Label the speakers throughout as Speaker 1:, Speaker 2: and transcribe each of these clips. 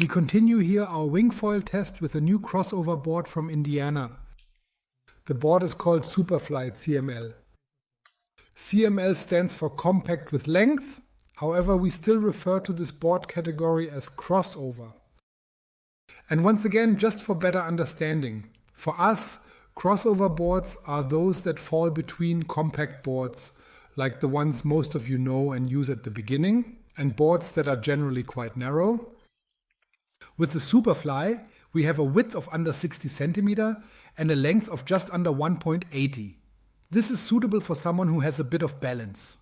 Speaker 1: We continue here our Wingfoil test with a new crossover board from Indiana. The board is called Superfly CML. CML stands for compact with length, however we still refer to this board category as crossover. And once again, just for better understanding, for us, crossover boards are those that fall between compact boards, like the ones most of you know and use at the beginning, and boards that are generally quite narrow. With the Superfly, we have a width of under 60 cm and a length of just under 1.80. This is suitable for someone who has a bit of balance.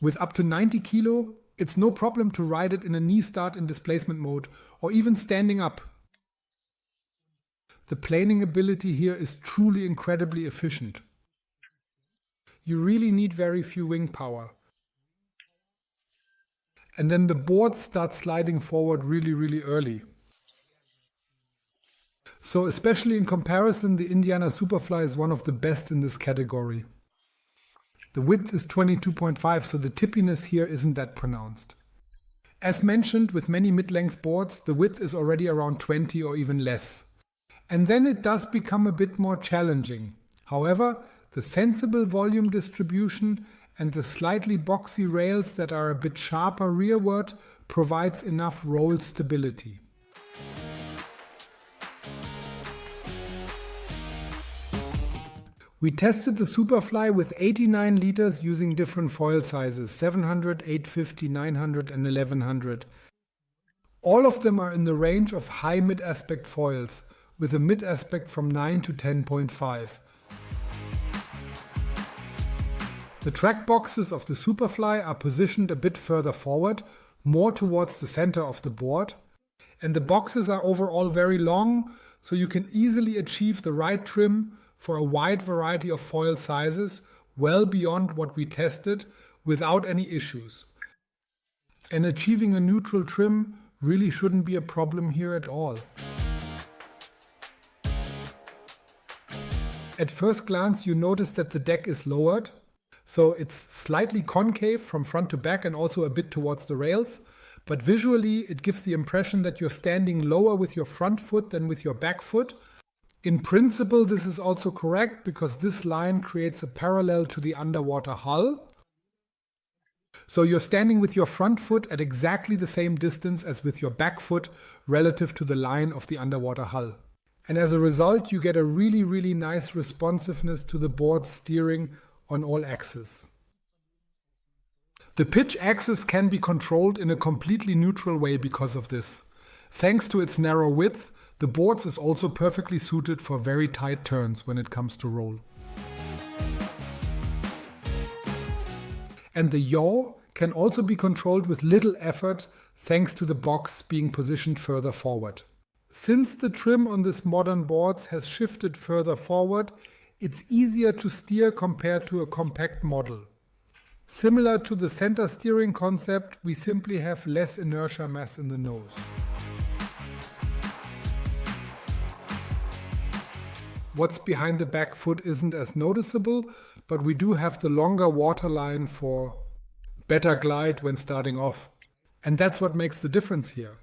Speaker 1: With up to 90 kg, it's no problem to ride it in a knee start in displacement mode or even standing up. The planing ability here is truly incredibly efficient. You really need very few wing power. And then the board starts sliding forward really early. So especially in comparison, the Indiana Superfly is one of the best in this category. The width is 22.5, so the tippiness here isn't that pronounced. As mentioned, with many mid-length boards, the width is already around 20 or even less. And then it does become a bit more challenging. However, the sensible volume distribution and the slightly boxy rails that are a bit sharper rearward provides enough roll stability. We tested the Superfly with 89 liters using different foil sizes, 700, 850, 900 and 1100. All of them are in the range of high mid-aspect foils, with a mid-aspect from 9 to 10.5. The track boxes of the Superfly are positioned a bit further forward, more towards the center of the board, and the boxes are overall very long, so you can easily achieve the right trim for a wide variety of foil sizes, well beyond what we tested, without any issues. And achieving a neutral trim really shouldn't be a problem here at all. At first glance you notice that the deck is lowered, so it's slightly concave from front to back and also a bit towards the rails, but visually it gives the impression that you're standing lower with your front foot than with your back foot. In principle this is also correct because this line creates a parallel to the underwater hull. So you're standing with your front foot at exactly the same distance as with your back foot relative to the line of the underwater hull. And as a result you get a really nice responsiveness to the board's steering on all axes. The pitch axis can be controlled in a completely neutral way because of this. Thanks to its narrow width, the board is also perfectly suited for very tight turns when it comes to roll. And the yaw can also be controlled with little effort thanks to the box being positioned further forward. Since the trim on this modern board has shifted further forward, it's easier to steer compared to a compact model. Similar to the center steering concept, we simply have less inertia mass in the nose. What's behind the back foot isn't as noticeable, but we do have the longer waterline for better glide when starting off. And that's what makes the difference here.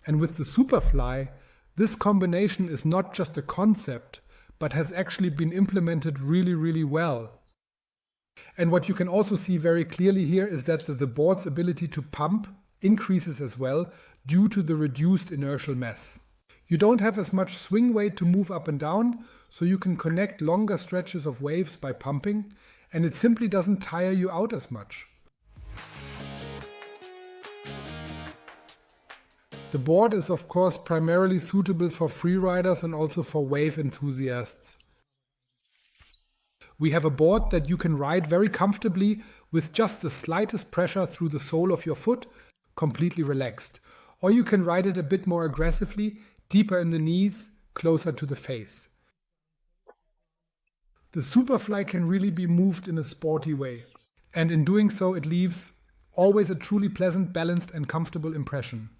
Speaker 1: And with the Superfly, this combination is not just a concept, but has actually been implemented really well. And what you can also see very clearly here is that the board's ability to pump increases as well due to the reduced inertial mass. You don't have as much swing weight to move up and down, so you can connect longer stretches of waves by pumping, and it simply doesn't tire you out as much. The board is of course primarily suitable for freeriders and also for wave enthusiasts. We have a board that you can ride very comfortably with just the slightest pressure through the sole of your foot, completely relaxed. Or you can ride it a bit more aggressively, deeper in the knees, closer to the face. The Superfly can really be moved in a sporty way, and in doing so it leaves always a truly pleasant, balanced and comfortable impression.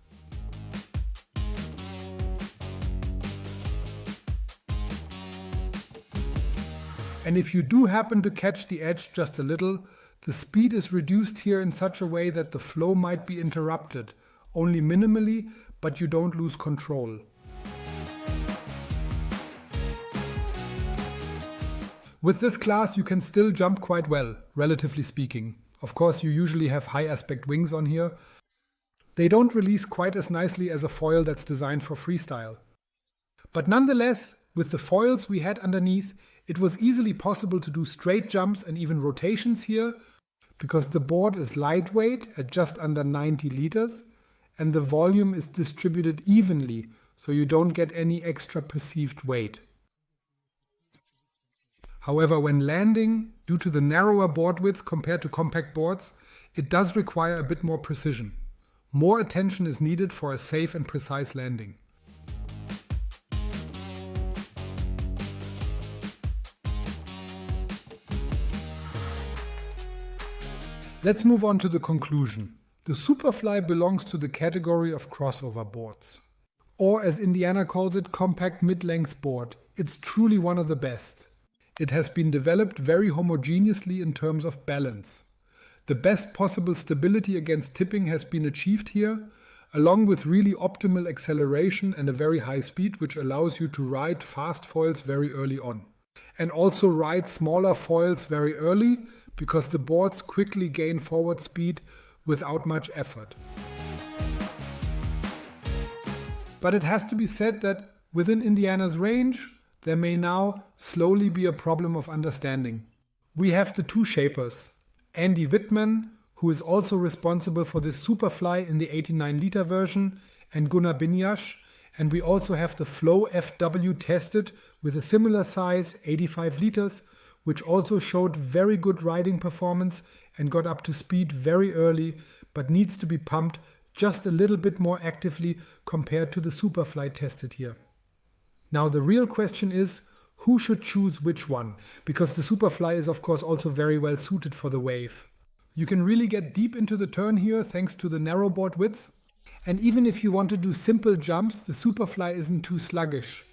Speaker 1: And if you do happen to catch the edge just a little, the speed is reduced here in such a way that the flow might be interrupted, only minimally, but you don't lose control. With this class you can still jump quite well, relatively speaking. Of course you usually have high aspect wings on here. They don't release quite as nicely as a foil that's designed for freestyle. But nonetheless, with the foils we had underneath, it was easily possible to do straight jumps and even rotations here, because the board is lightweight at just under 90 liters and the volume is distributed evenly, so you don't get any extra perceived weight. However, when landing, due to the narrower board width compared to compact boards, it does require a bit more precision. More attention is needed for a safe and precise landing. Let's move on to the conclusion. The Superfly belongs to the category of crossover boards. Or as Indiana calls it, compact mid-length board. It's truly one of the best. It has been developed very homogeneously in terms of balance. The best possible stability against tipping has been achieved here, along with really optimal acceleration and a very high speed, which allows you to ride fast foils very early on. And also ride smaller foils very early, because the boards quickly gain forward speed without much effort. But it has to be said that within Indiana's range, there may now slowly be a problem of understanding. We have the two shapers, Andy Wittmann, who is also responsible for this Superfly in the 89-liter version, and Gunnar Binyash, and we also have the Flow FW tested with a similar size, 85 liters, which also showed very good riding performance and got up to speed very early, but needs to be pumped just a little bit more actively compared to the Superfly tested here. Now the real question is, who should choose which one? Because the Superfly is of course also very well suited for the wave. You can really get deep into the turn here thanks to the narrow board width. And even if you want to do simple jumps, the Superfly isn't too sluggish.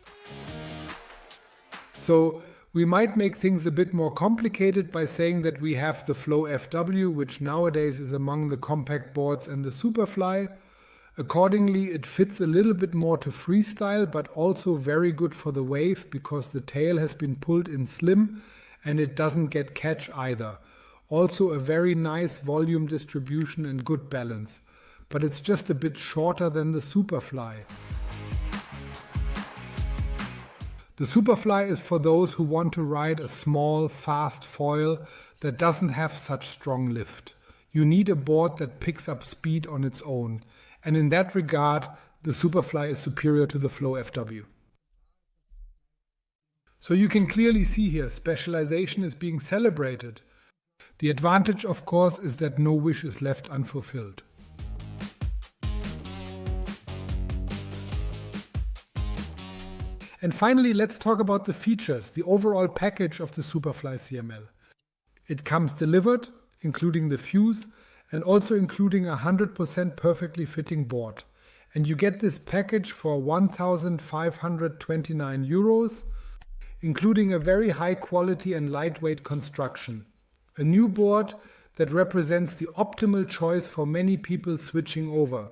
Speaker 1: So we might make things a bit more complicated by saying that we have the Flow FW, which nowadays is among the compact boards, and the Superfly. Accordingly, it fits a little bit more to freestyle, but also very good for the wave because the tail has been pulled in slim and it doesn't get catch either. Also a very nice volume distribution and good balance, but it's just a bit shorter than the Superfly. The Superfly is for those who want to ride a small, fast foil that doesn't have such strong lift. You need a board that picks up speed on its own. And in that regard, the Superfly is superior to the Flow FW. So you can clearly see here, specialization is being celebrated. The advantage, of course, is that no wish is left unfulfilled. And finally, let's talk about the features, the overall package of the Superfly CML. It comes delivered, including the fuse, and also including a 100% perfectly fitting board. And you get this package for 1,529 euros, including a very high quality and lightweight construction. A new board that represents the optimal choice for many people switching over.